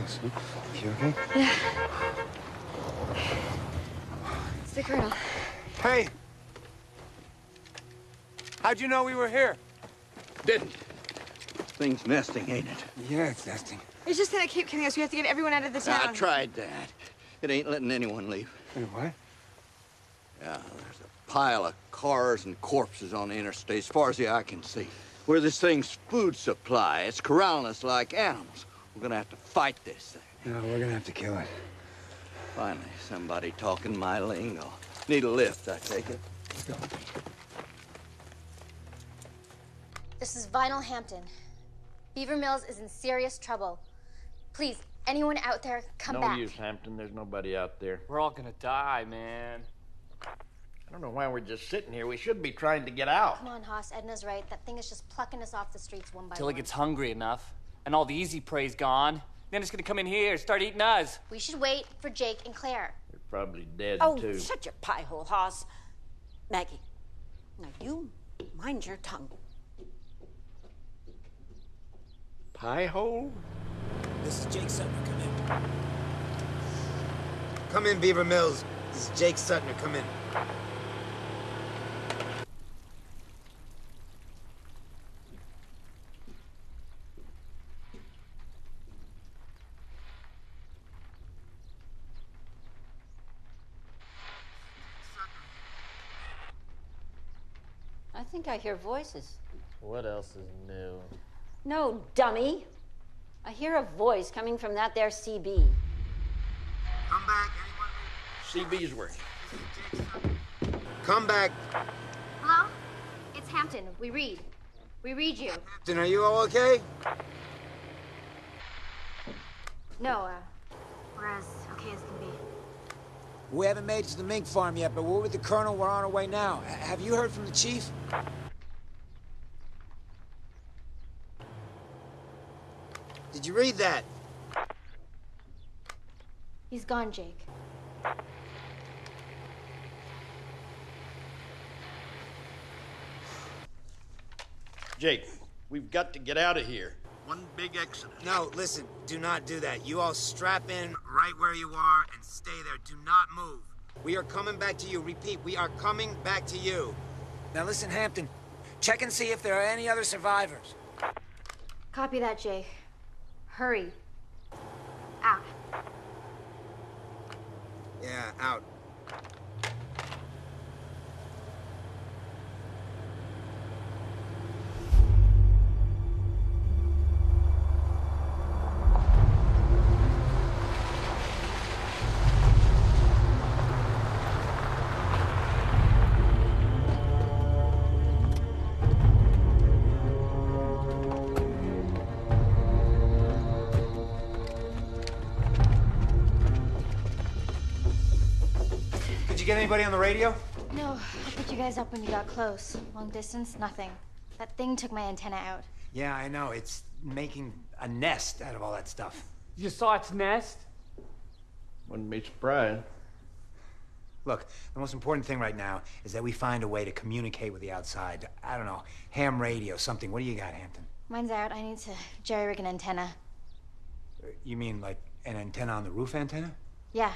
close. You okay? Yeah. It's the Colonel. Hey! How'd you know we were here? Didn't. Thing's nesting, ain't it? Yeah, it's nesting. It's just that it keep killing us. We have to get everyone out of the town. I tried that. It ain't letting anyone leave. Wait, what? Yeah, there's a pile of cars and corpses on the interstate as far as the eye can see. Where this thing's food supply, it's corralling us like animals. We're gonna have to fight this thing. No, we're gonna have to kill it. Finally, somebody talking my lingo. Need a lift, I take it. Let's go. This is Vinyl Hampton. Beaver Mills is in serious trouble. Please, anyone out there, come back. No use, Hampton. There's nobody out there. We're all gonna die, man. I don't know why we're just sitting here. We should be trying to get out. Come on, Haas. Edna's right. That thing is just plucking us off the streets one by Till one. it gets hungry enough, and all the easy prey's gone. Then it's gonna come in here and start eating us. We should wait for Jake and Claire. They're probably dead, Oh, too. shut your pie hole, Hoss. Maggie, now you mind your tongue. Pie hole? This is Jake Sutton. Come in. Come in, Beaver Mills. This is Jake Sutton. Come in. I think I hear voices. What else is new? No, dummy. I hear a voice coming from that there CB. Come back, CB's work. Come back. Hello? It's Hampton. We read. We read you. Hampton, are you all okay? No, we're as okay as can be. We haven't made it to the mink farm yet, but we're with the Colonel. We're on our way now. Have you heard from the Chief? Did you read that? He's gone, Jake. Jake, we've got to get out of here. One big accident. No, listen, do not do that. You all strap in right where you are and stay there. Do not move. We are coming back to you. Repeat, we are coming back to you. Now listen, Hampton. Check and see if there are any other survivors. Copy that, Jake. Hurry. Out. Yeah, out. Get anybody on the radio? No, I picked you guys up when you got close. Long distance, nothing. That thing took my antenna out. Yeah, I know. It's making a nest out of all that stuff. You saw its nest? Wouldn't be surprised. Look, the most important thing right now is that we find a way to communicate with the outside. I don't know, ham radio, something. What do you got, Hampton? Mine's out. I need to jerry-rig an antenna. You mean like an antenna on the roof antenna? Yeah,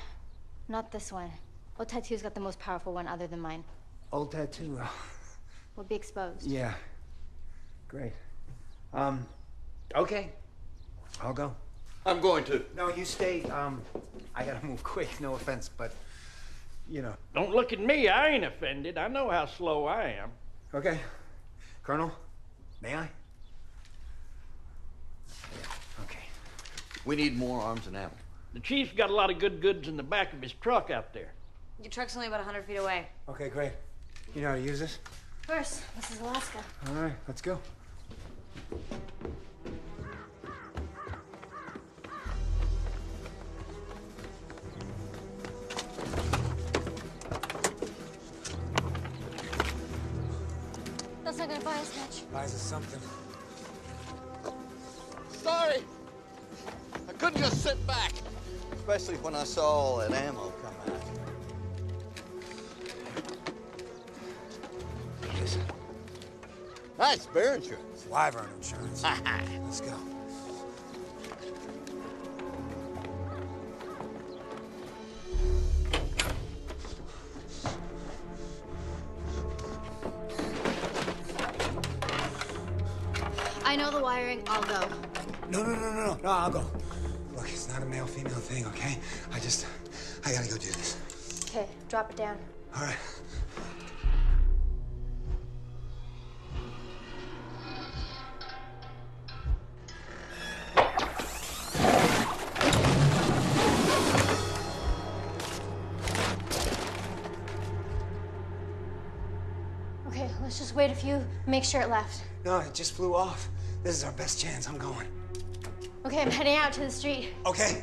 not this one. Old Tattoo's got the most powerful one other than mine. Old Tattoo? We'll be exposed. Yeah. Great. Okay. I'll go. I'm going to. No, you stay. I gotta move quick, no offense, but, you know. Don't look at me. I ain't offended. I know how slow I am. Okay. Colonel, may I? Okay. We need more arms and ammo. The Chief's got a lot of good goods in the back of his truck out there. Your truck's only about 100 feet away. Okay, great. You know how to use this? Of course. This is Alaska. All right, let's go. That's not gonna buy us much. Buys us something. Sorry. I couldn't just sit back. Especially when I saw all that ammo come out. Listen. Nice bear insurance. Wyvern insurance. Let's go. I know the wiring. I'll go. No, I'll go. Look, it's not a male-female thing, okay? I gotta go do this. Okay, drop it down. All right. Okay, let's just wait a few, make sure it left. No, it just flew off. This is our best chance. I'm going. Okay, I'm heading out to the street. Okay.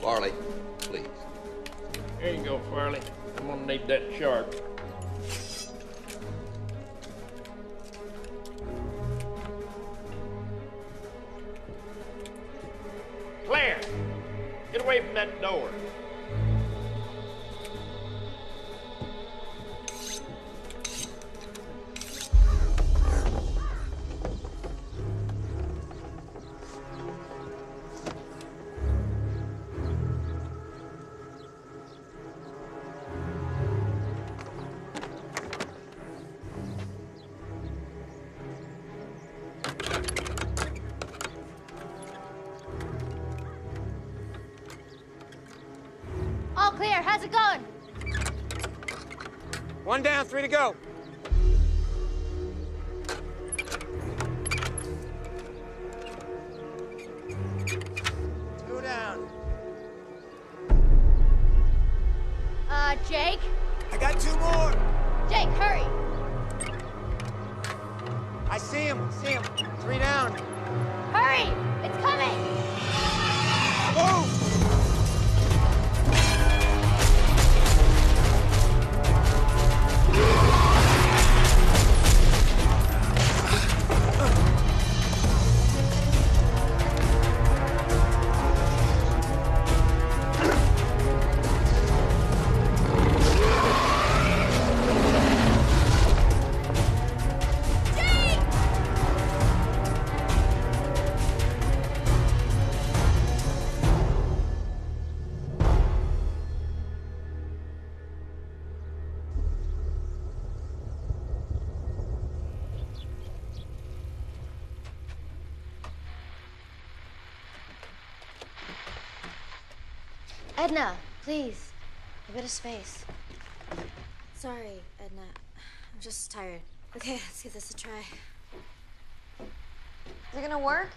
Farley, please. Here you go, Farley. I'm gonna need that sharp. Claire, get away from that door. All clear. How's it going? 1 down, 3 to go. Two down. Jake? I got 2 more. Jake, hurry. I see him. 3 down. Hurry! It's coming! Move! Edna, please. A bit of space. Sorry, Edna. I'm just tired. Okay, let's give this a try. Is it gonna work?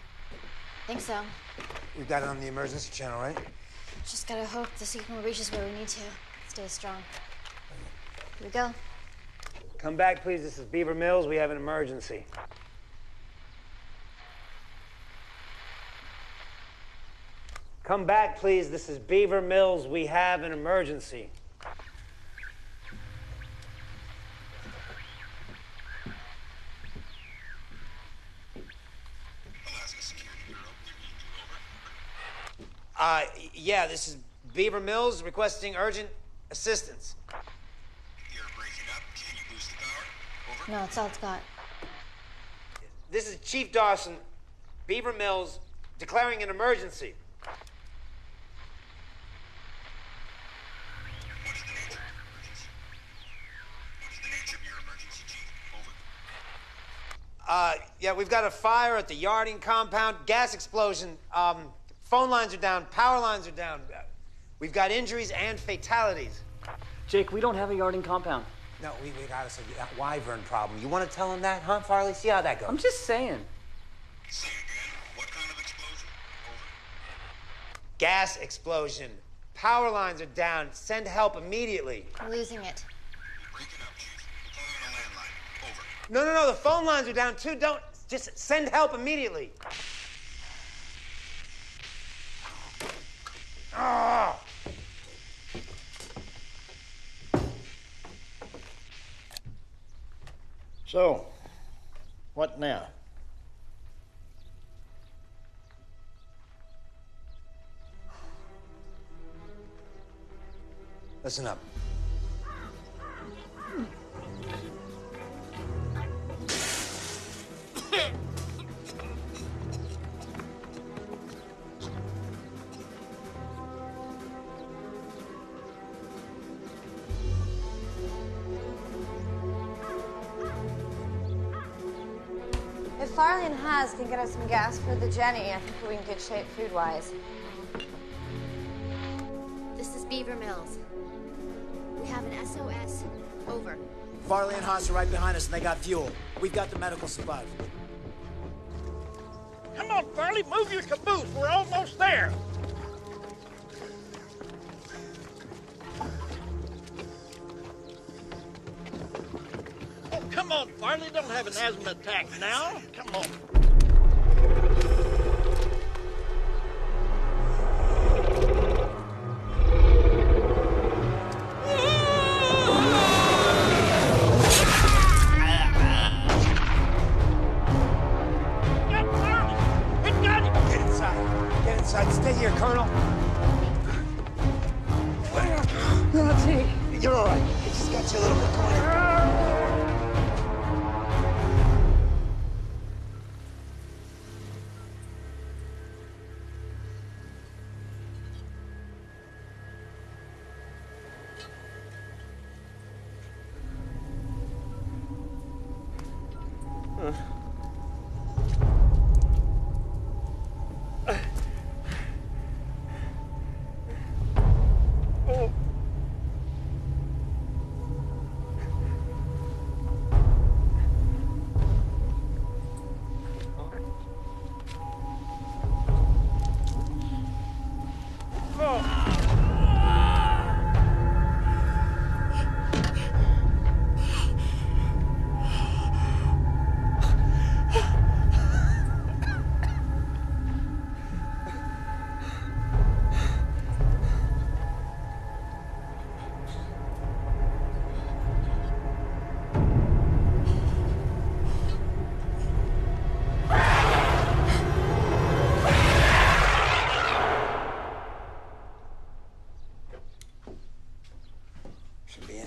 Think so. We've got it on the emergency channel, right? Just gotta hope the signal reaches where we need to. Stay strong. Here we go. Come back, please. This is Beaver Mills. We have an emergency. Come back, please. This is Beaver Mills. We have an emergency. Yeah, this is Beaver Mills requesting urgent assistance. You're breaking up. Can you boost the power? Over. No, it's all it's got. This is Chief Dawson, Beaver Mills, declaring an emergency. Yeah, we've got a fire at the yarding compound, gas explosion, phone lines are down, power lines are down. We've got injuries and fatalities. Jake, we don't have a yarding compound. No, we got us that wyvern problem. You want to tell him that, huh, Farley? See how that goes. I'm just saying. Say again. What kind of explosion? Over. Gas explosion. Power lines are down. Send help immediately. We're losing it. You're breaking up, Chief. We're calling on a landline. Over. No, the phone lines are down too. Don't, just send help immediately. Ah! So, what now? Listen up. Farley and Haas can get us some gas for the Jenny, I think we're in good shape food-wise. This is Beaver Mills. We have an SOS. Over. Farley and Haas are right behind us, and they got fuel. We've got the medical supplies. Come on, Farley, move your caboose. We're almost there. Oh, come on, Farley. Don't have an asthma attack now. Come on. Stay here, Colonel. You're all right. It just got you a little bit. Come on here.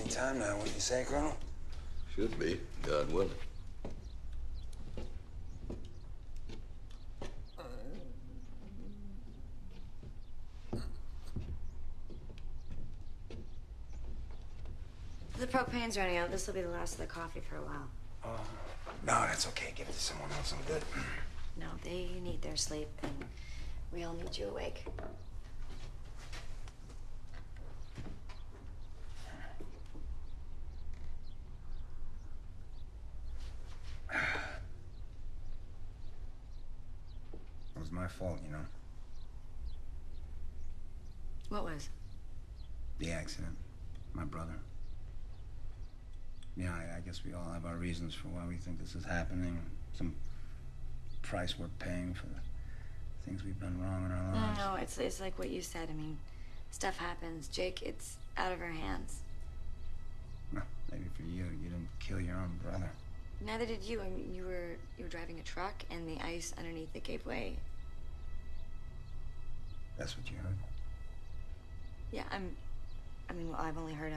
Time now, wouldn't you say, Colonel? Should be, God willing. The propane's running out. This will be the last of the coffee for a while. No, that's okay. Give it to someone else. I'm good. No, they need their sleep, and we all need you awake. It was my fault, you know. What was? The accident. My brother. Yeah, I guess we all have our reasons for why we think this is happening. Some price we're paying for the things we've done wrong in our lives. No, it's like what you said. I mean, stuff happens. Jake, it's out of our hands. Well, maybe for you, you didn't kill your own brother. Neither did you. I mean, you were driving a truck, and the ice underneath it gave way. That's what you heard? Yeah, well, I've only heard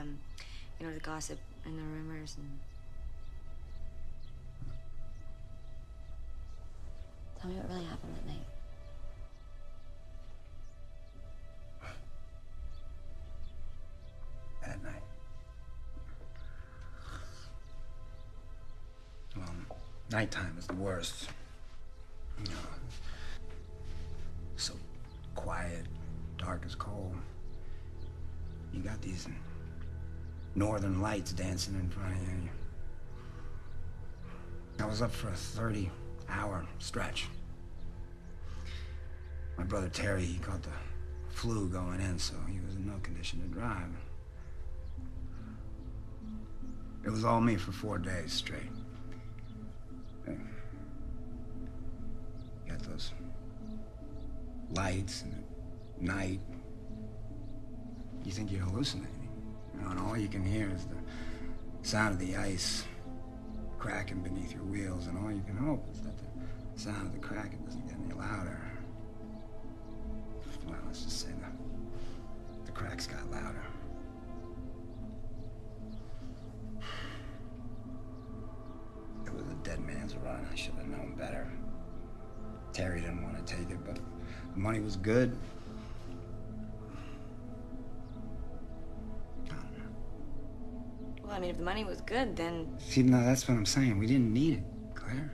the gossip and the rumors and. Tell me what really happened that night. That night. Well, nighttime is the worst. You know, so quiet, dark as coal. You got these northern lights dancing in front of you. I was up for a 30-hour stretch. My brother Terry, he caught the flu going in, so he was in no condition to drive. It was all me for 4 days straight. You got those lights and the night. You think you're hallucinating. You know, and all you can hear is the sound of the ice cracking beneath your wheels, and all you can hope is that the sound of the cracking doesn't get any louder. Well, let's just say the cracks got louder. It was a dead man's run. I should have known better. Terry didn't want to take it, but the money was good. Well, I mean, if the money was good, then... See, no, that's what I'm saying. We didn't need it, Claire.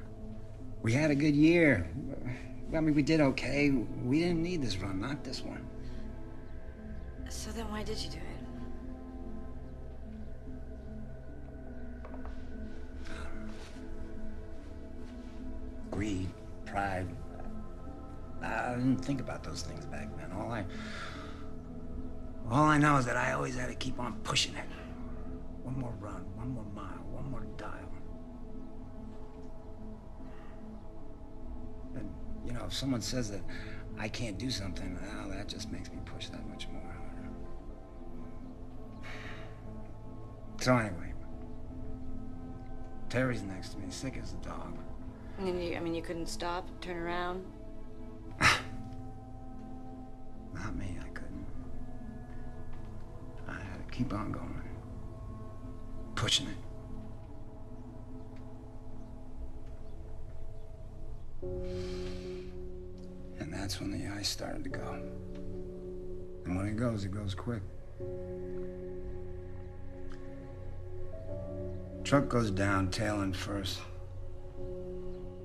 We had a good year. I mean, we did okay. We didn't need this run, not this one. So then why did you do it? Greed, pride. I didn't think about those things back then. All I know is that I always had to keep on pushing it. One more run, one more mile, one more dial. And, you know, if someone says that I can't do something, well, that just makes me push that much more harder. So anyway, Terry's next to me, sick as a dog. And you couldn't stop, turn around? Not me, I couldn't. I had to keep on going. Pushing it. And that's when the ice started to go. And when it goes quick. Truck goes down, tail end first.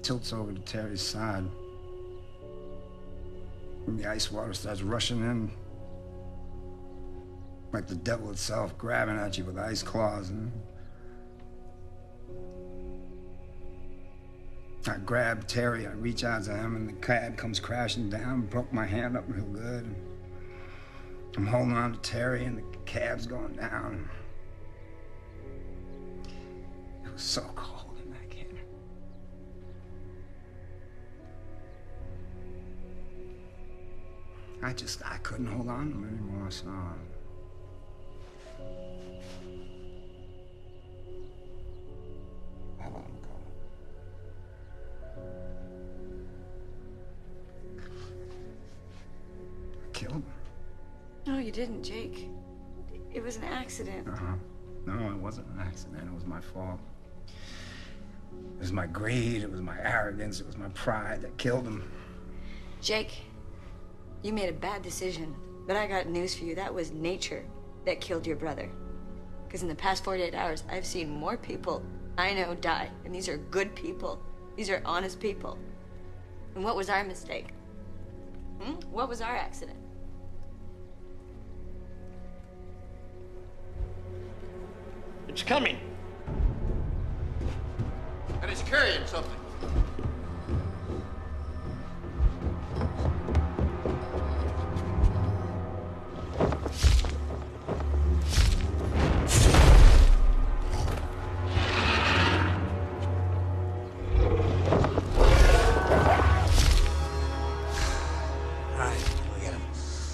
Tilts over to Terry's side. And the ice water starts rushing in. Like the devil itself, grabbing at you with ice claws. I grab Terry, I reach out to him, and the cab comes crashing down, broke my hand up real good. I'm holding on to Terry, and the cab's going down. It was so cold in that can. I couldn't hold on to him anymore, so... I let him go. I killed him. No, you didn't, Jake. It was an accident. No, it wasn't an accident. It was my fault. It was my greed, it was my arrogance, it was my pride that killed him. Jake, you made a bad decision, but I got news for you. That was nature that killed your brother. Because in the past 48 hours, I've seen more people I know die, and these are good people. These are honest people. And what was our mistake? What was our accident? It's coming. And it's carrying something.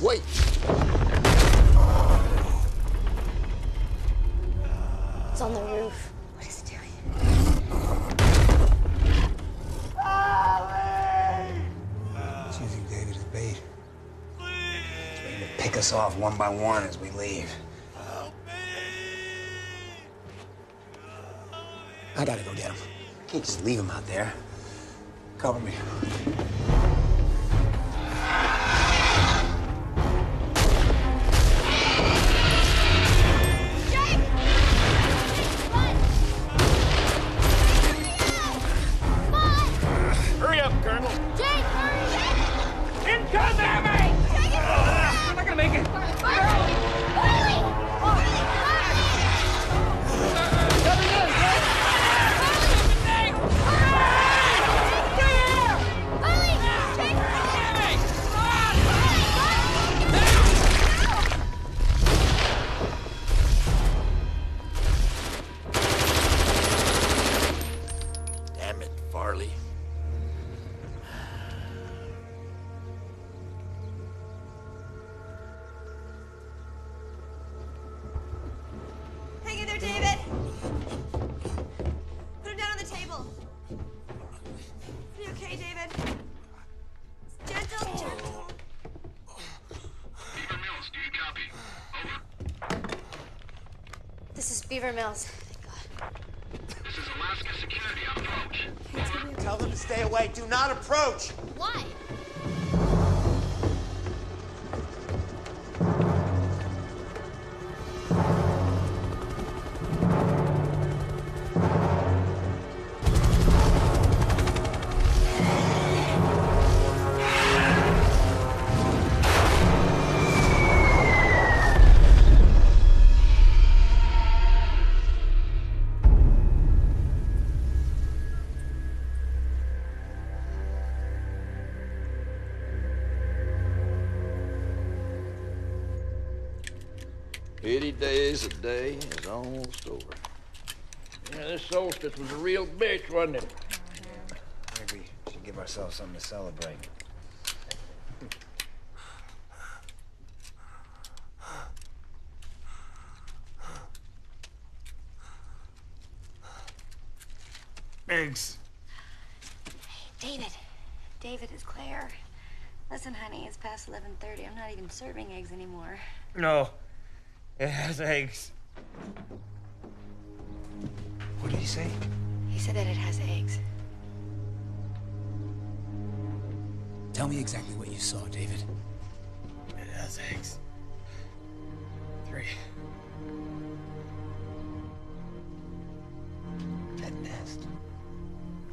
Wait! It's on the roof. What is it doing? It's using David as bait. It's ready to pick us off one by one as we leave. I gotta go get him. Can't just leave him out there. Cover me. Hurry up, Colonel. Jake, hurry! Incoming! I'm not gonna make it. Damn it, Farley. Hang in there, David. Put him down on the table. Are you okay, David? Gentle, gentle. Beaver Mills, do you copy? Over. This is Beaver Mills. This is Alaska Security on approach. Tell them to stay away. Do not approach. Why? 80 days a day is almost over. Yeah, this solstice was a real bitch, wasn't it? Maybe we should give ourselves something to celebrate. Eggs. David. David, it's Claire. Listen, honey, it's past 11:30. I'm not even serving eggs anymore. No, it has eggs. What did he say? He said that it has eggs. Tell me exactly what you saw, David. It has eggs. 3. That nest.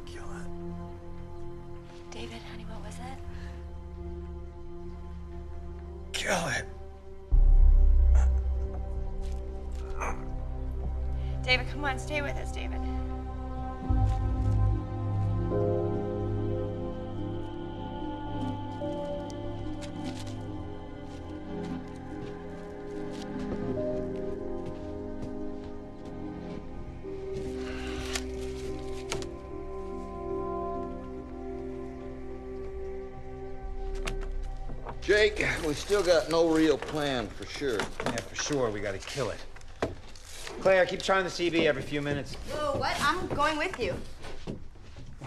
Kill it. David, honey, what was that? Kill it. David, come on, stay with us, David. Jake, we still got no real plan for sure. Yeah, for sure, we gotta kill it. Claire, keep trying the CB every few minutes. Whoa, what? I'm going with you.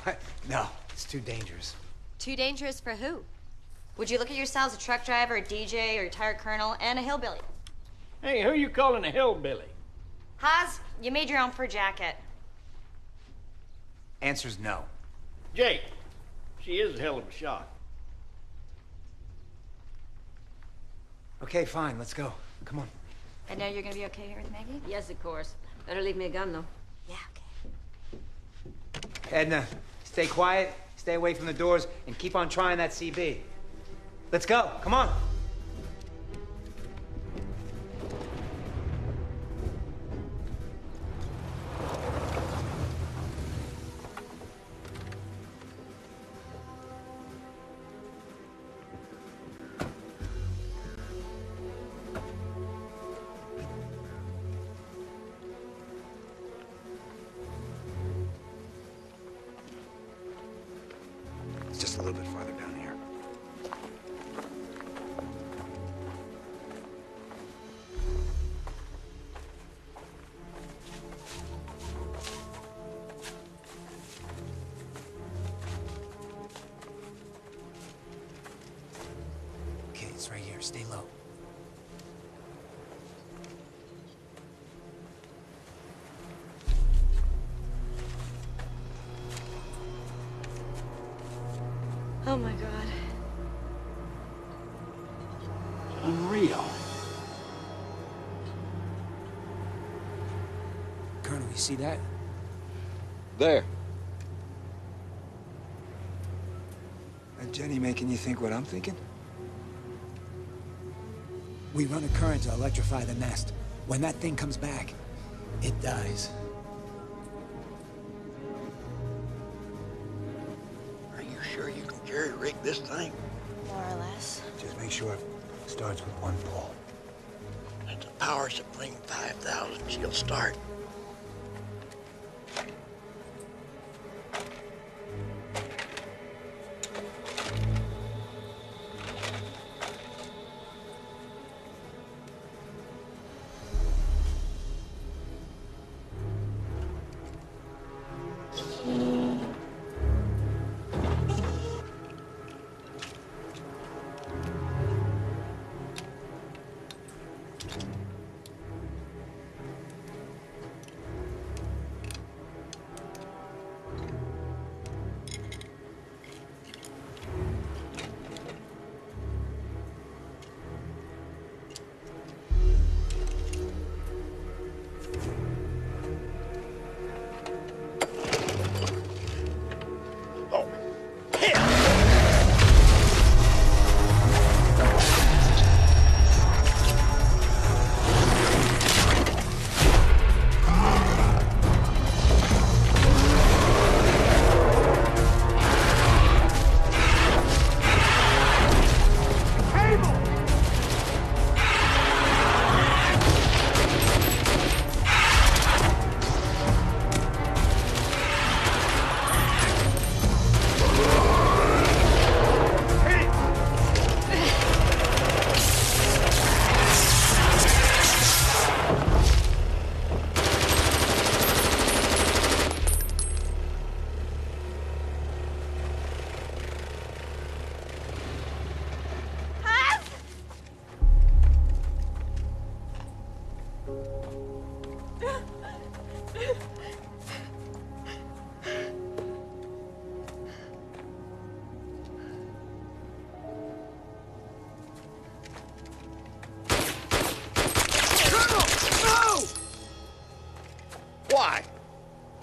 What? No, it's too dangerous. Too dangerous for who? Would you look at yourselves a truck driver, a DJ, or a retired colonel, and a hillbilly? Hey, who you calling a hillbilly? Haas, you made your own fur jacket. Answer's no. Jake, she is a hell of a shot. Okay, fine, let's go. Come on. I know you're gonna be okay here with Maggie? Yes, of course. Better leave me a gun, though. Yeah, okay. Edna, stay quiet, stay away from the doors, and keep on trying that CB. Let's go, come on. It's just a little bit farther down here. Okay, it's right here. Stay low. Oh my God. Unreal. Colonel, you see that? There. That Jenny making you think what I'm thinking? We run a current to electrify the nest. When that thing comes back, it dies. Are you sure you can jerry-rig this thing? More or less. Just make sure it starts with one pull. At the power supreme 5,000, she'll start.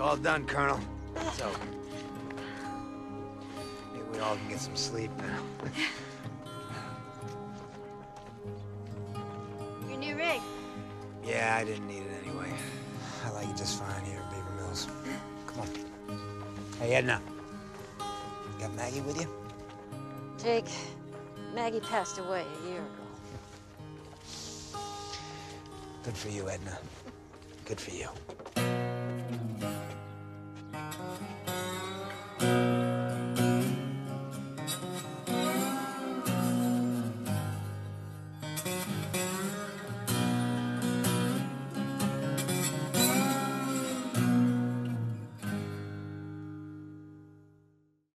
all done, Colonel. It's over. Maybe we all can get some sleep now. Your new rig. Yeah, I didn't need it anyway. I like it just fine here at Beaver Mills. Come on. Hey, Edna. You got Maggie with you? Jake, Maggie passed away a year ago. Good for you, Edna. Good for you.